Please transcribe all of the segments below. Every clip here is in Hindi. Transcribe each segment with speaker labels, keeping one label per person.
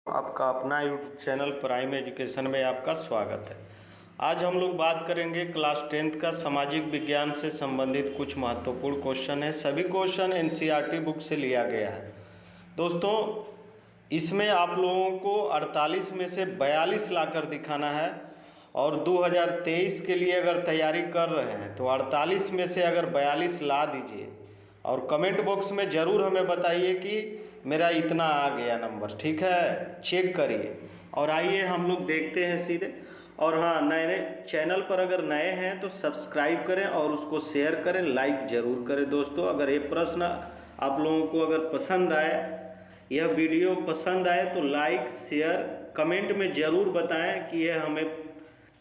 Speaker 1: आपका अपना यूट्यूब चैनल प्राइम एजुकेशन में आपका स्वागत है। आज हम लोग बात करेंगे क्लास 10th का सामाजिक विज्ञान से संबंधित कुछ महत्वपूर्ण क्वेश्चन है। सभी क्वेश्चन एनसीईआरटी बुक से लिया गया है। दोस्तों, इसमें आप लोगों को 48 में से 42 लाकर दिखाना है और 2023 के लिए अगर तैयारी कर रहे हैं तो 48 में से अगर 42 ला दीजिए और कमेंट बॉक्स में ज़रूर हमें बताइए कि मेरा इतना आ गया नंबर। ठीक है, चेक करिए। और आइए हम लोग देखते हैं सीधे। और हाँ, नए चैनल पर अगर नए हैं तो सब्सक्राइब करें और उसको शेयर करें, लाइक ज़रूर करें। दोस्तों, अगर ये प्रश्न आप लोगों को अगर पसंद आए, यह वीडियो पसंद आए तो लाइक शेयर कमेंट में ज़रूर बताएं कि यह हमें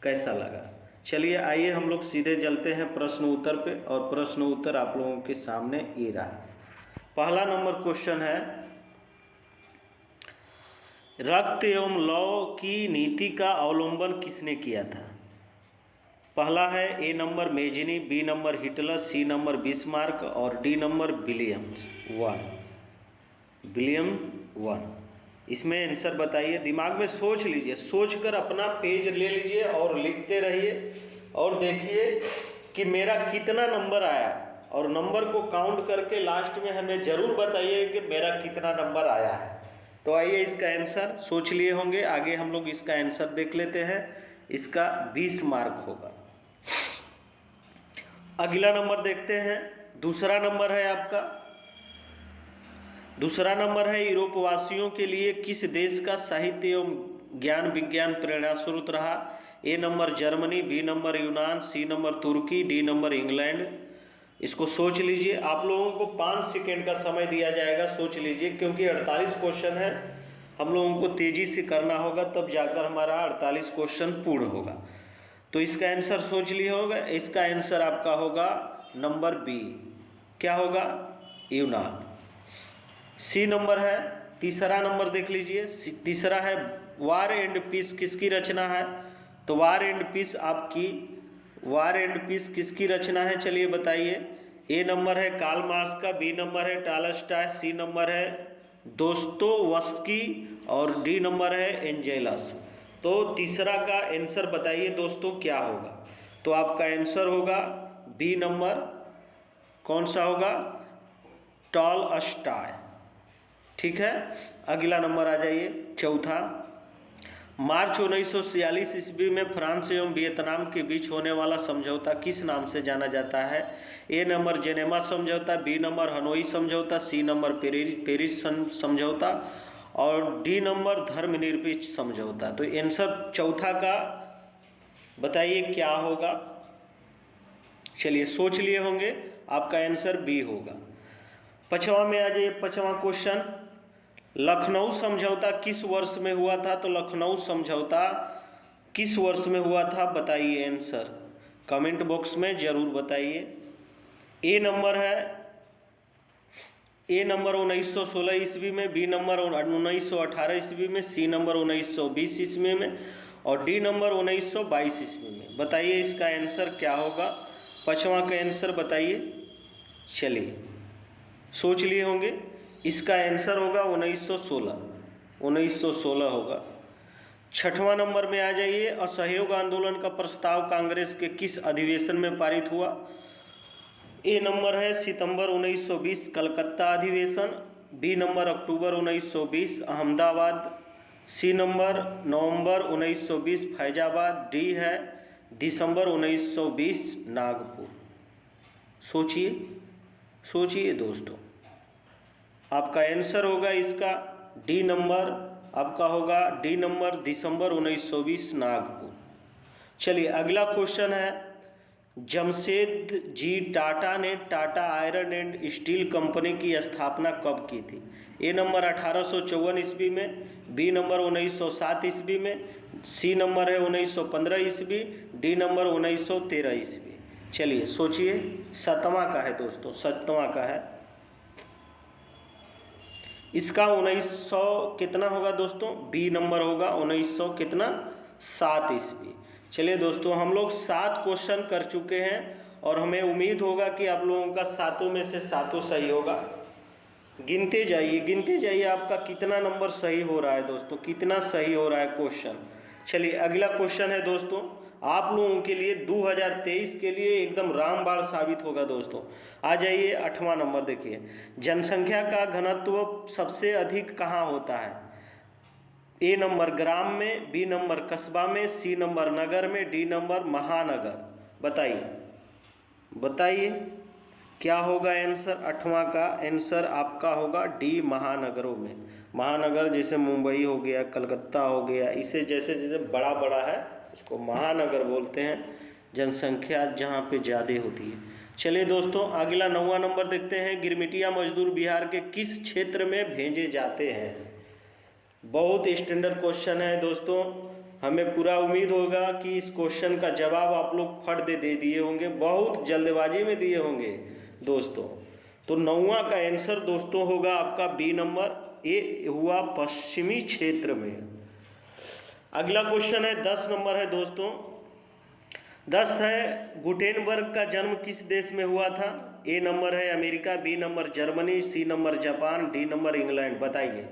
Speaker 1: कैसा लगा। चलिए आइए हम लोग सीधे चलते हैं प्रश्न उत्तर पे। और प्रश्न उत्तर आप लोगों के सामने ये रहा। पहला नंबर क्वेश्चन है, रक्त एवं लौ की नीति का अवलंबन किसने किया था? पहला है A number Mazzini, B number Hitler, C number Bismarck और डी नंबर विलियम वन। इसमें आंसर बताइए। दिमाग में सोच लीजिए, सोचकर अपना पेज ले लीजिए और लिखते रहिए और देखिए कि मेरा कितना नंबर आया, और नंबर को काउंट करके लास्ट में हमें ज़रूर बताइए कि मेरा कितना नंबर आया है। तो आइए इसका आंसर सोच लिए होंगे, आगे हम लोग इसका आंसर देख लेते हैं। इसका 20 मार्क होगा। अगला नंबर देखते हैं। दूसरा नंबर है आपका, दूसरा नंबर है यूरोपवासियों के लिए किस देश का साहित्य एवं ज्ञान विज्ञान प्रेरणा स्रोत रहा? ए नंबर जर्मनी, बी नंबर यूनान, सी नंबर तुर्की, डी नंबर इंग्लैंड। इसको सोच लीजिए। आप लोगों को 5 सेकेंड का समय दिया जाएगा, सोच लीजिए, क्योंकि 48 क्वेश्चन है, हम लोगों को तेज़ी से करना होगा, तब जाकर हमारा 48 क्वेश्चन पूर्ण होगा। तो इसका आंसर सोच लिए होगा। इसका आंसर आपका होगा नंबर बी। क्या होगा? यूनान। सी नंबर है, तीसरा नंबर देख लीजिए। तीसरा है वार एंड पीस किसकी रचना है? तो वार एंड पीस किसकी रचना है? चलिए बताइए। ए नंबर है कार्ल मार्क्स का, बी नंबर है टॉलस्टॉय, सी नंबर है दोस्तोयेव्स्की और डी नंबर है एंजेलस। तो तीसरा का आंसर बताइए दोस्तों क्या होगा? तो आपका आंसर होगा बी नंबर। कौन सा होगा? टॉलस्टॉय। ठीक है, अगला नंबर आ जाइए, चौथा। मार्च 1946 ईस्वी में फ्रांस एवं वियतनाम के बीच होने वाला समझौता किस नाम से जाना जाता है? ए नंबर जेनेवा समझौता, बी नंबर हनोई समझौता, सी नंबर पेरिस समझौता और डी नंबर धर्मनिरपेक्ष समझौता। तो आंसर चौथा का बताइए क्या होगा? चलिए सोच लिए होंगे, आपका आंसर बी होगा। पांचवा में आ जाइए। पांचवा क्वेश्चन, लखनऊ समझौता किस वर्ष में हुआ था? तो लखनऊ समझौता किस वर्ष में हुआ था? बताइए आंसर, कमेंट बॉक्स में जरूर बताइए। ए नंबर है, ए नंबर 1916 ईस्वी में, बी नंबर 1918 ईस्वी में, सी नंबर 1920 ईस्वी में और डी नंबर 1922 ईस्वी में। बताइए इसका आंसर क्या होगा? पांचवा का आंसर बताइए। चलिए सोच लिए होंगे, इसका आंसर होगा 1916 होगा। छठवां नंबर में आ जाइए। असहयोग आंदोलन का प्रस्ताव कांग्रेस के किस अधिवेशन में पारित हुआ? ए नंबर है सितंबर 1920 कलकत्ता अधिवेशन, बी नंबर अक्टूबर 1920 अहमदाबाद, सी नंबर नवंबर 1920 फैजाबाद, डी है दिसंबर 1920 नागपुर। सोचिए दोस्तों, आपका आंसर होगा इसका डी नंबर। आपका होगा डी नंबर दिसंबर 1920 नागपुर। चलिए अगला क्वेश्चन है, जमशेद जी टाटा ने Tata iron and steel company की स्थापना कब की थी? ए नंबर 1854 ईस्वी में, बी नंबर 1907 ईस्वी में, सी नंबर है 1915 ईस्वी, डी नंबर 1913 ईस्वी। चलिए सोचिए, सातवां का है दोस्तों, सातवां का है। इसका 1900 कितना होगा दोस्तों? बी नंबर होगा 1900 कितना? 7 ईस्वी। चलिए दोस्तों, हम लोग 7 क्वेश्चन कर चुके हैं और हमें उम्मीद होगा कि आप लोगों का सातों में से सातों सही होगा। गिनते जाइए आपका कितना नंबर सही हो रहा है दोस्तों, कितना सही हो रहा है क्वेश्चन। चलिए अगला क्वेश्चन है दोस्तों, आप लोगों के लिए 2023 के लिए एकदम रामबाण साबित होगा दोस्तों। आ जाइए 8वां नंबर देखिए, जनसंख्या का घनत्व सबसे अधिक कहाँ होता है? ए नंबर ग्राम में, बी नंबर कस्बा में, सी नंबर नगर में, डी नंबर महानगर। बताइए क्या होगा आंसर? 8वां का आंसर आपका होगा डी, महानगरों में। महानगर जैसे मुंबई हो गया, कलकत्ता हो गया, इसे जैसे जैसे बड़ा बड़ा है उसको महानगर बोलते हैं, जनसंख्या जहाँ पे ज़्यादा होती है। चलिए दोस्तों अगला 9वां नंबर देखते हैं, गिरमिटिया मजदूर बिहार के किस क्षेत्र में भेजे जाते हैं? बहुत स्टैंडर्ड क्वेश्चन है दोस्तों, हमें पूरा उम्मीद होगा कि इस क्वेश्चन का जवाब आप लोग फट दे दिए होंगे, बहुत जल्दबाजी में दिए होंगे दोस्तों। तो 9वां का आंसर दोस्तों होगा आपका बी नंबर, ए हुआ पश्चिमी क्षेत्र में। अगला क्वेश्चन है 10 नंबर है दोस्तों, 10 है गुटेनबर्ग का जन्म किस देश में हुआ था? ए नंबर है America, B number Germany, C number Japan, D number England. बताइए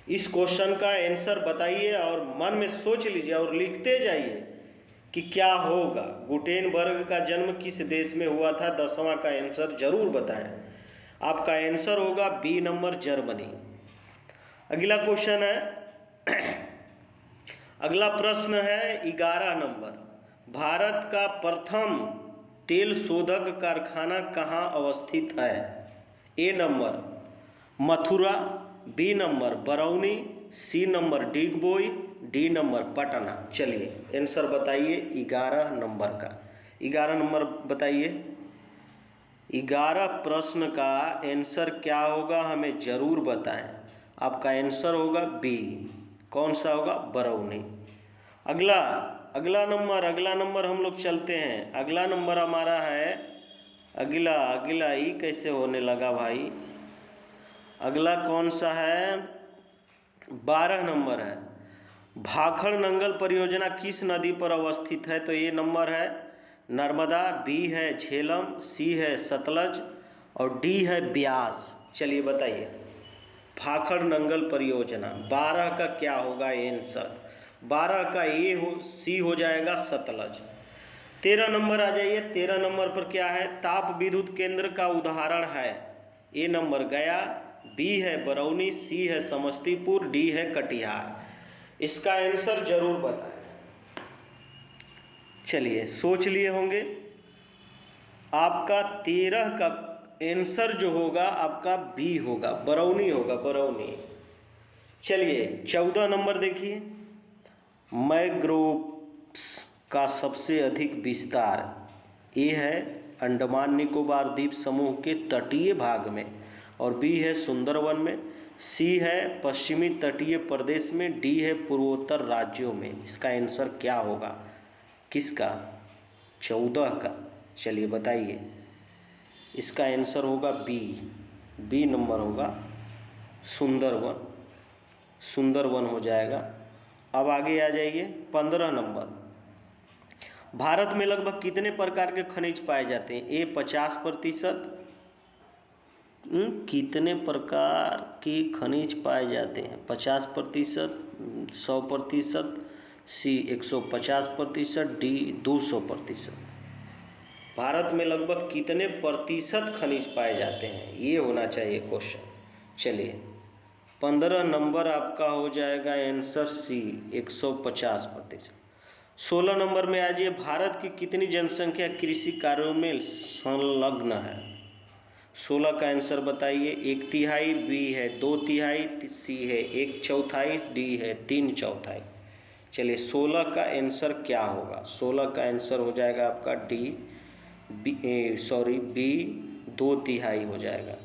Speaker 1: इस क्वेश्चन का आंसर बताइए और मन में सोच लीजिए और लिखते जाइए कि क्या होगा। गुटेनबर्ग का जन्म किस देश में हुआ था? 10वां का आंसर जरूर बताएं। आपका आंसर होगा बी नंबर जर्मनी। अगला क्वेश्चन है अगला प्रश्न है 11 नंबर, भारत का प्रथम तेल शोधक कारखाना कहाँ अवस्थित है? A number Mathura, B number Barauni, C number Digboi, D number Patna. चलिए आंसर बताइए 11 नंबर का, 11 नंबर बताइए। 11 प्रश्न का आंसर क्या होगा हमें ज़रूर बताएं। आपका आंसर होगा बी, कौन सा होगा? बरौनी। अगला नंबर हम लोग चलते हैं। अगला नंबर हमारा है अगला ही कैसे होने लगा भाई? अगला कौन सा है? 12 नंबर है, भाखड़ नंगल परियोजना किस नदी पर अवस्थित है? तो ये नंबर है नर्मदा, बी है झेलम, सी है सतलज और डी है ब्यास। चलिए बताइए भाखड़ नंगल परियोजना 12 का क्या होगा आंसर? 12 का ए हो, सी हो जाएगा सतलज। 13 नंबर आ जाइए, 13 नंबर पर क्या है? ताप विद्युत केंद्र का उदाहरण है। ए नंबर गया, बी है बरौनी, सी है समस्तीपुर, डी है कटिहार। इसका आंसर जरूर बताएं। चलिए सोच लिए होंगे, आपका 13 का आंसर जो होगा आपका बी होगा, बरौनी होगा, बरौनी। चलिए 14 नंबर देखिए, मैंग्रोव्स का सबसे अधिक विस्तार ए है अंडमान निकोबार द्वीप समूह के तटीय भाग में और बी है सुंदरवन में, सी है पश्चिमी तटीय प्रदेश में, डी है पूर्वोत्तर राज्यों में। इसका आंसर क्या होगा? किसका? 14 का। चलिए बताइए, इसका आंसर होगा बी नंबर होगा सुंदरवन हो जाएगा। अब आगे आ जाइए 15 नंबर, भारत में लगभग कितने प्रकार के खनिज पाए जाते हैं? ए 50%, कितने प्रकार के खनिज पाए जाते हैं? 50%, 100%, सी 150%, डी 200%। भारत में लगभग कितने प्रतिशत खनिज पाए जाते हैं, ये होना चाहिए क्वेश्चन। चलिए 15 नंबर आपका हो जाएगा आंसर सी 150%। 16 नंबर में आ जाइए, भारत की कितनी जनसंख्या कृषि कार्यों में संलग्न है? 16 का आंसर बताइए। 1/3, बी है 2/3, सी है 1/4, डी है 3/4। चलिए 16 का आंसर क्या होगा? 16 का आंसर हो जाएगा आपका बी 2/3 हो जाएगा।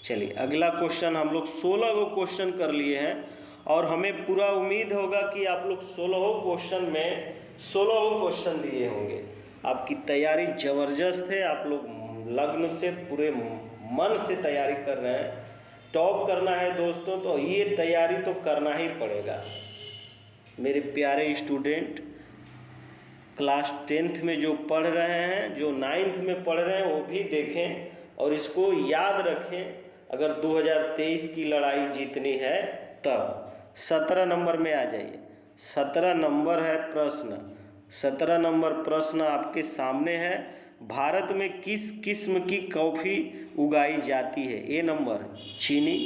Speaker 1: चलिए अगला क्वेश्चन, हम लोग 16 को क्वेश्चन कर लिए हैं और हमें पूरा उम्मीद होगा कि आप लोग 16 क्वेश्चन में 16 क्वेश्चन दिए होंगे। आपकी तैयारी ज़बरदस्त है, आप लोग लग्न से पूरे मन से तैयारी कर रहे हैं। टॉप करना है दोस्तों, तो ये तैयारी तो करना ही पड़ेगा। मेरे प्यारे स्टूडेंट, क्लास 10th में जो पढ़ रहे हैं, जो 9th में पढ़ रहे हैं, वो भी देखें और इसको याद रखें अगर 2023 की लड़ाई जीतनी है तब। 17 नंबर में आ जाइए। 17 नंबर है प्रश्न। 17 नंबर प्रश्न आपके सामने है। भारत में किस किस्म की कॉफ़ी उगाई जाती है? ए नंबर चीनी।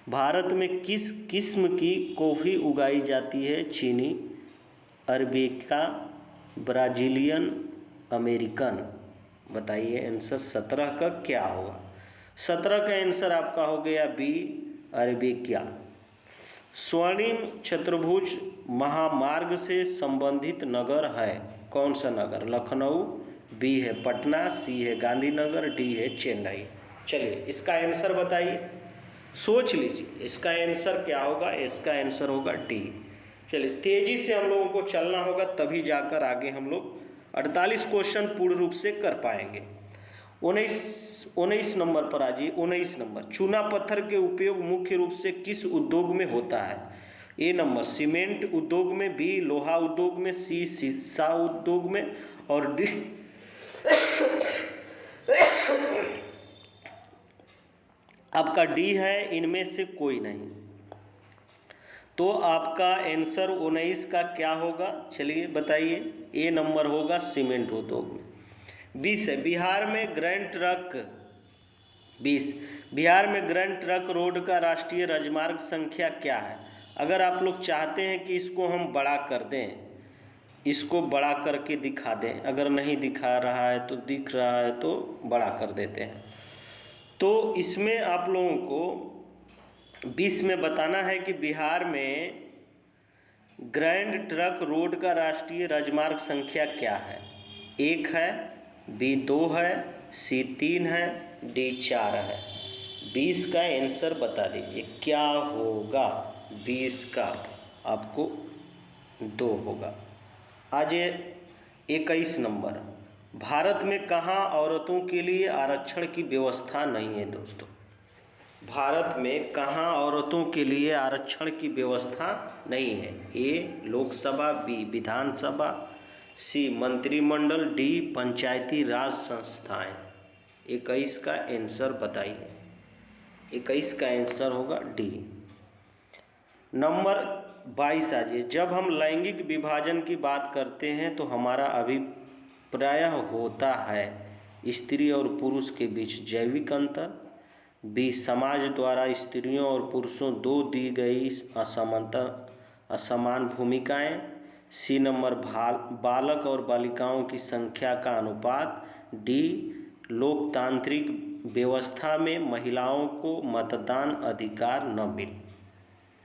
Speaker 1: भारत में किस किस्म की कॉफ़ी उगाई जाती है? चीनी, अरेबिका, ब्राज़ीलियन, अमेरिकन। बताइए आंसर 17 का क्या होगा? 17 का आंसर आपका हो गया बी, अरेबिका। स्वर्णिम चतुर्भुज महामार्ग से संबंधित नगर है? कौन सा नगर? लखनऊ, बी है पटना, सी है गांधीनगर, डी है चेन्नई। चलिए इसका आंसर बताइए, सोच लीजिए इसका आंसर क्या होगा? इसका आंसर होगा डी। चलिए तेजी से हम लोगों को चलना होगा, तभी जाकर आगे हम लोग 48 क्वेश्चन पूर्ण रूप से कर पाएंगे। 19 नंबर पर आ जाइए। 19 नंबर, चूना पत्थर के उपयोग मुख्य रूप से किस उद्योग में होता है? ए नंबर सीमेंट उद्योग में, बी लोहा उद्योग में, सी शीशा उद्योग में, और डी आपका डी है इनमें से कोई नहीं। तो आपका आंसर 19 का क्या होगा? चलिए बताइए। ए नंबर होगा सीमेंट उद्योग में। 20 है, बिहार में ग्रैंड ट्रक 20 बिहार में ग्रैंड ट्रक रोड का राष्ट्रीय राजमार्ग संख्या क्या है? अगर आप लोग चाहते हैं कि इसको हम बड़ा कर दें, इसको बड़ा करके दिखा दें, अगर नहीं दिखा रहा है तो दिख रहा है तो बड़ा कर देते हैं। तो इसमें आप लोगों को 20 में बताना है कि बिहार में ग्रैंड ट्रक रोड का राष्ट्रीय राजमार्ग संख्या क्या है? 1 है, बी 2 है, सी 3 है, डी 4 है। 20 का आंसर बता दीजिए क्या होगा? 20 का आपको 2 होगा। आज 21 नंबर, भारत में कहाँ औरतों के लिए आरक्षण की व्यवस्था नहीं है? दोस्तों भारत में कहाँ औरतों के लिए आरक्षण की व्यवस्था नहीं है? ए लोकसभा, बी विधानसभा, सी मंत्रिमंडल, डी पंचायती राज संस्थाएं। 21 का आंसर बताइए। 21 का आंसर होगा डी। नंबर 22 आ जाइए। जब हम लैंगिक विभाजन की बात करते हैं तो हमारा अभिप्राय होता है स्त्री और पुरुष के बीच जैविक अंतर, बी समाज द्वारा स्त्रियों और पुरुषों दो दी गई असमान भूमिकाएं, सी नंबर बालक और बालिकाओं की संख्या का अनुपात, डी लोकतांत्रिक व्यवस्था में महिलाओं को मतदान अधिकार न मिले।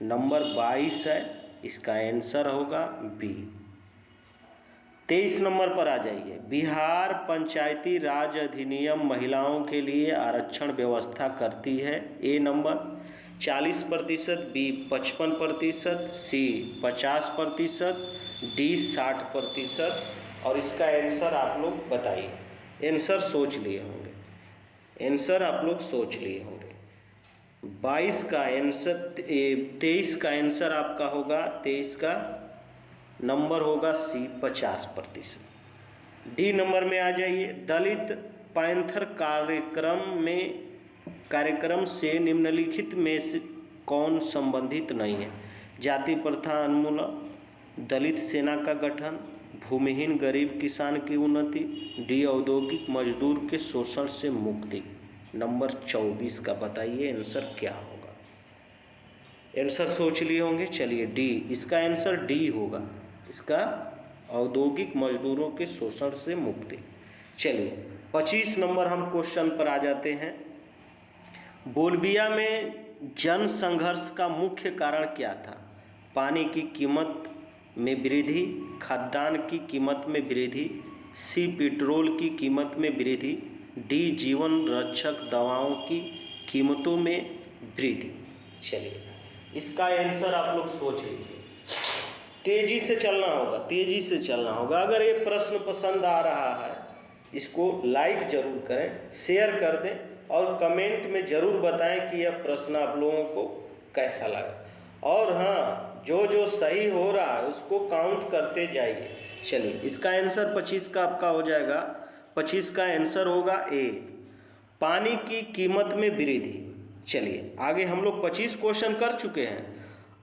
Speaker 1: नंबर 22 है, इसका आंसर होगा बी। 23 नंबर पर आ जाइए। बिहार पंचायती राज अधिनियम महिलाओं के लिए आरक्षण व्यवस्था करती है? A number 40%, B 55%, C 50%, D 60%, और इसका आंसर आप लोग बताइए। आंसर सोच लिए होंगे, आंसर आप लोग सोच लिए होंगे। 22 का आंसर 23 का आंसर आपका होगा, 23 का नंबर होगा सी 50%। डी नंबर में आ जाइए। दलित पैंथर कार्यक्रम से निम्नलिखित में से कौन संबंधित नहीं है? जाति प्रथा उन्मूलन, दलित सेना का गठन, भूमिहीन गरीब किसान की उन्नति, डी औद्योगिक मजदूर के शोषण से मुक्ति। नंबर 24 का बताइए आंसर क्या होगा? आंसर सोच लिए होंगे। चलिए डी, इसका आंसर डी होगा, इसका औद्योगिक मजदूरों के शोषण से मुक्ति। चलिए 25 नंबर हम क्वेश्चन पर आ जाते हैं। बोलिविया में जन संघर्ष का मुख्य कारण क्या था? पानी की कीमत में वृद्धि, खाद्यान्न की कीमत में वृद्धि, सी पेट्रोल की कीमत में वृद्धि, डी जीवन रक्षक दवाओं की कीमतों में वृद्धि। चलिए इसका आंसर आप लोग सोच लीजिए। तेजी से चलना होगा, तेजी से चलना होगा। अगर ये प्रश्न पसंद आ रहा है इसको लाइक जरूर करें, शेयर कर दें और कमेंट में ज़रूर बताएं कि यह प्रश्न आप लोगों को कैसा लगा। और हाँ, जो जो सही हो रहा है उसको काउंट करते जाइए। चलिए इसका आंसर 25 का आपका हो जाएगा। 25 का आंसर होगा ए, पानी की कीमत में वृद्धि। चलिए आगे हम लोग 25 क्वेश्चन कर चुके हैं।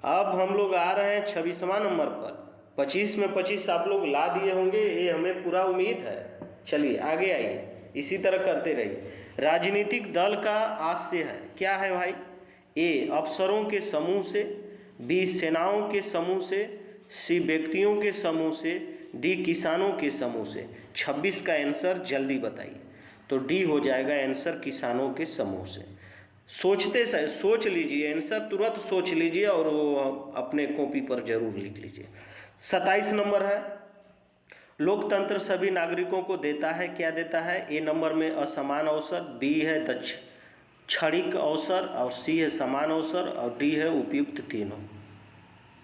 Speaker 1: अब हम लोग आ रहे हैं 26वां नंबर पर। 25 में 25 आप लोग ला दिए होंगे, ये हमें पूरा उम्मीद है। चलिए आगे आइए, इसी तरह करते रहिए। राजनीतिक दल का आशय है, क्या है भाई? ए अफसरों के समूह से, बी सेनाओं के समूह से, सी व्यक्तियों के समूह से, डी किसानों के समूह से। 26 का आंसर जल्दी बताइए। तो डी हो जाएगा आंसर, किसानों के समूह से। सोच लीजिए आंसर, तुरंत सोच लीजिए और वो अपने कॉपी पर जरूर लिख लीजिए। 27 नंबर है, लोकतंत्र सभी नागरिकों को देता है, क्या देता है? ए नंबर में असमान अवसर, बी है क्षणिक अवसर, और सी है समान अवसर, और डी है उपयुक्त तीनों।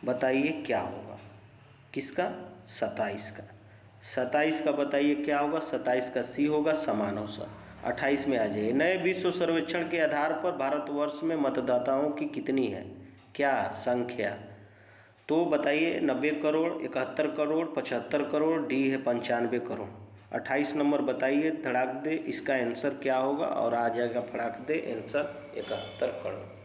Speaker 1: बताइए क्या होगा किसका? 27 का। 27 का बताइए क्या होगा? 27 का सी होगा, समान अवसर। 28 में आ जाइए। नए विश्व सर्वेक्षण के आधार पर भारतवर्ष में मतदाताओं की कितनी है, क्या संख्या? तो बताइए 90 करोड़, 71 करोड़, 75 करोड़, डी है 95 करोड़। 28 नंबर बताइए धड़ाक दे, इसका आंसर क्या होगा? और आ जाएगा फड़ाक दे आंसर 71 करोड़।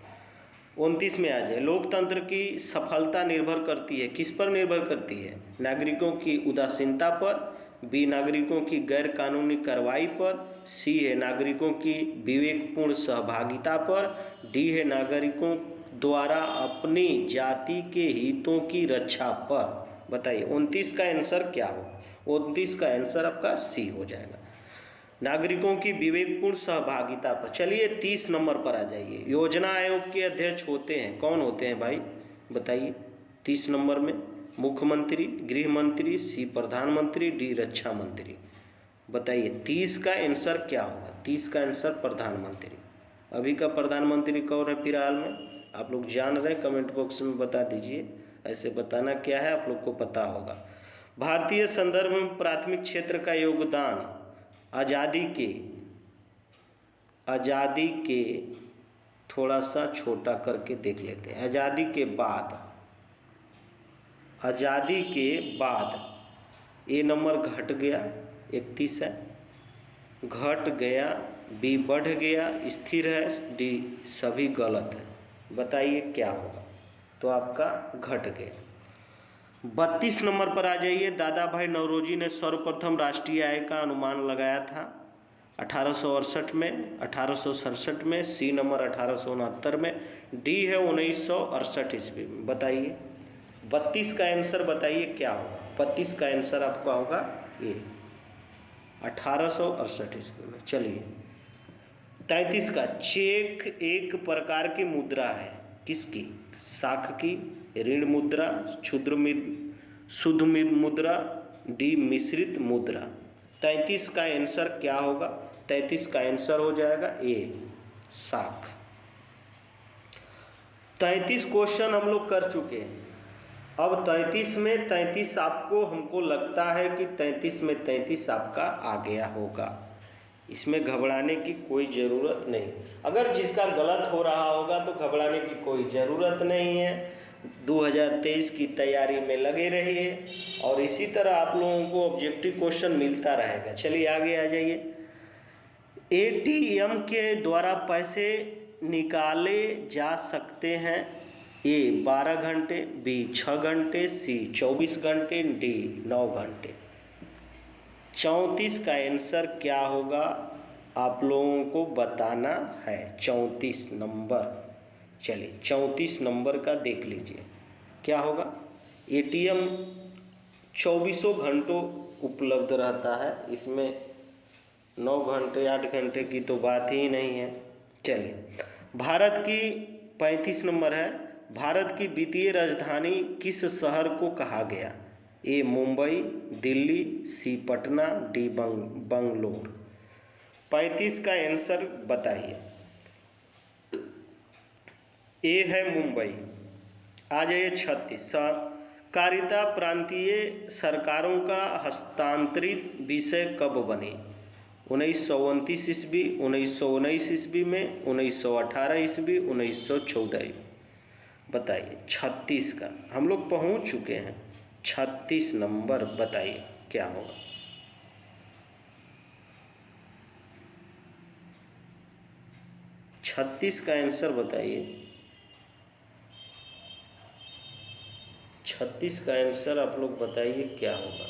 Speaker 1: 29 में आ जाए। लोकतंत्र की सफलता निर्भर करती है, किस पर निर्भर करती है? नागरिकों की उदासीनता पर, बी नागरिकों की गैर कानूनी कार्रवाई पर, सी है नागरिकों की विवेकपूर्ण सहभागिता पर, डी है नागरिकों द्वारा अपनी जाति के हितों की रक्षा पर। बताइए 29 का आंसर क्या होगा? 29 का आंसर आपका सी हो जाएगा, नागरिकों की विवेकपूर्ण सहभागिता पर। चलिए 30 नंबर पर आ जाइए। योजना आयोग के अध्यक्ष होते हैं, कौन होते हैं भाई? बताइए 30 नंबर में। मुख्यमंत्री, गृह मंत्री, सी प्रधानमंत्री, डी रक्षा मंत्री। बताइए 30 का आंसर क्या होगा? 30 का आंसर प्रधानमंत्री। अभी का प्रधानमंत्री कौन है फिलहाल में? आप लोग जान रहे हैं, कमेंट बॉक्स में बता दीजिए। ऐसे बताना क्या है, आप लोग को पता होगा। भारतीय संदर्भ में प्राथमिक क्षेत्र का योगदान आज़ादी के थोड़ा सा छोटा करके देख लेते हैं। आज़ादी के बाद ए नंबर घट गया, 31 है, घट गया, बी बढ़ गया, स्थिर है, डी सभी गलत है। बताइए क्या होगा? तो आपका घट गया। 32 नंबर पर आ जाइए। दादा भाई नौरोजी ने सर्वप्रथम राष्ट्रीय आय का अनुमान लगाया था 1868 में, 1867 में, सी नंबर 1869 में, डी है 1968 ईस्वी में। बताइए 32 का आंसर बताइए क्या होगा? 32 का आंसर आपका होगा ए 1868 ईस्वी में। चलिए 33 का, चेक एक प्रकार की मुद्रा है, किसकी? साख की, ऋण मुद्रा, शुद्ध मुद्रा, डी मिश्रित मुद्रा। 33 का आंसर क्या होगा? 33 का आंसर हो जाएगा ए साख। 33 क्वेश्चन हम लोग कर चुके हैं। अब 33 में 33 आपको, हमको लगता है कि 33 में 33 आपका आ गया होगा। इसमें घबराने की कोई ज़रूरत नहीं। अगर जिसका गलत हो रहा होगा तो घबराने की कोई ज़रूरत नहीं है। 2023 की तैयारी में लगे रहिए और इसी तरह आप लोगों को ऑब्जेक्टिव क्वेश्चन मिलता रहेगा। चलिए आगे आ जाइए। एटीएम के द्वारा पैसे निकाले जा सकते हैं, ए 12 घंटे, बी 6 घंटे, सी 24 घंटे, डी 9 घंटे। 34 का आंसर क्या होगा आप लोगों को बताना है। 34 नंबर, चलिए 34 नंबर का देख लीजिए क्या होगा। एटीएम 24 घंटों उपलब्ध रहता है, इसमें 9 घंटे 8 घंटे की तो बात ही नहीं है। चलिए भारत की 35 नंबर है, भारत की वित्तीय राजधानी किस शहर को कहा गया? ए मुंबई, दिल्ली, सी पटना, डी बंगलोर। 35 का आंसर बताइए। ए है मुंबई। आ जाइए 36। सहकारिता प्रांतीय सरकारों का हस्तांतरित विषय कब बनी? 1929 ईस्वी, 1919 ईस्वी में, 1918 ईस्वी, 1914। बताइए 36 का हम लोग पहुंच चुके हैं। 36 नंबर बताइए क्या होगा? 36 का आंसर बताइए। 36 का आंसर आप लोग बताइए क्या होगा।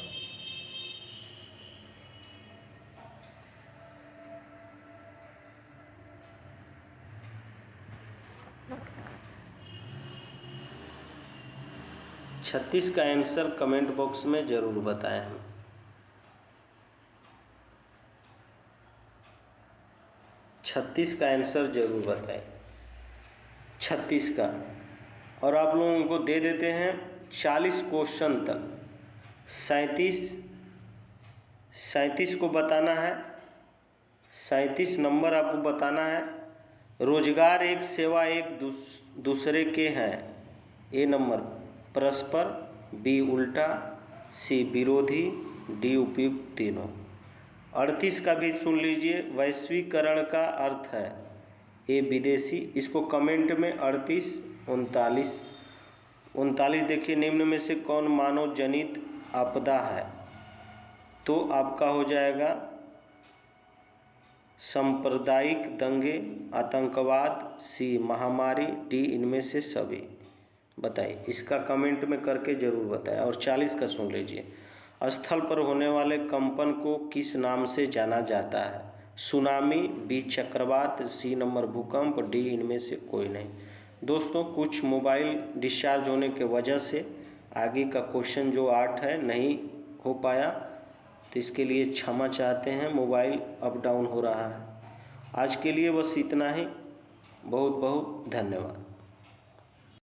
Speaker 1: छत्तीस का आंसर कमेंट बॉक्स में ज़रूर बताएं हमें। 36 का आंसर ज़रूर बताएं, 36 का। और आप लोगों को दे देते हैं 40 क्वेश्चन तक। 37 को बताना है, 37 नंबर आपको बताना है। रोजगार एक सेवा एक दूसरे के हैं। ए नंबर परस्पर, बी उल्टा, सी विरोधी, डी उपयुक्त तीनों। 38 का भी सुन लीजिए। वैश्वीकरण का अर्थ है ए विदेशी। इसको कमेंट में 38, 39 देखिए, निम्न में से कौन मानव जनित आपदा है? तो आपका हो जाएगा सांप्रदायिक दंगे, आतंकवाद, सी महामारी, डी इनमें से सभी। बताइए, इसका कमेंट में करके ज़रूर बताएं। और 40 का सुन लीजिए। स्थल पर होने वाले कंपन को किस नाम से जाना जाता है? सुनामी, बी चक्रवात, सी नंबर भूकंप, डी इनमें से कोई नहीं। दोस्तों, कुछ मोबाइल डिस्चार्ज होने के वजह से आगे का क्वेश्चन जो 8 है नहीं हो पाया, तो इसके लिए क्षमा चाहते हैं। मोबाइल अप डाउन हो रहा है। आज के लिए बस इतना ही। बहुत बहुत धन्यवाद।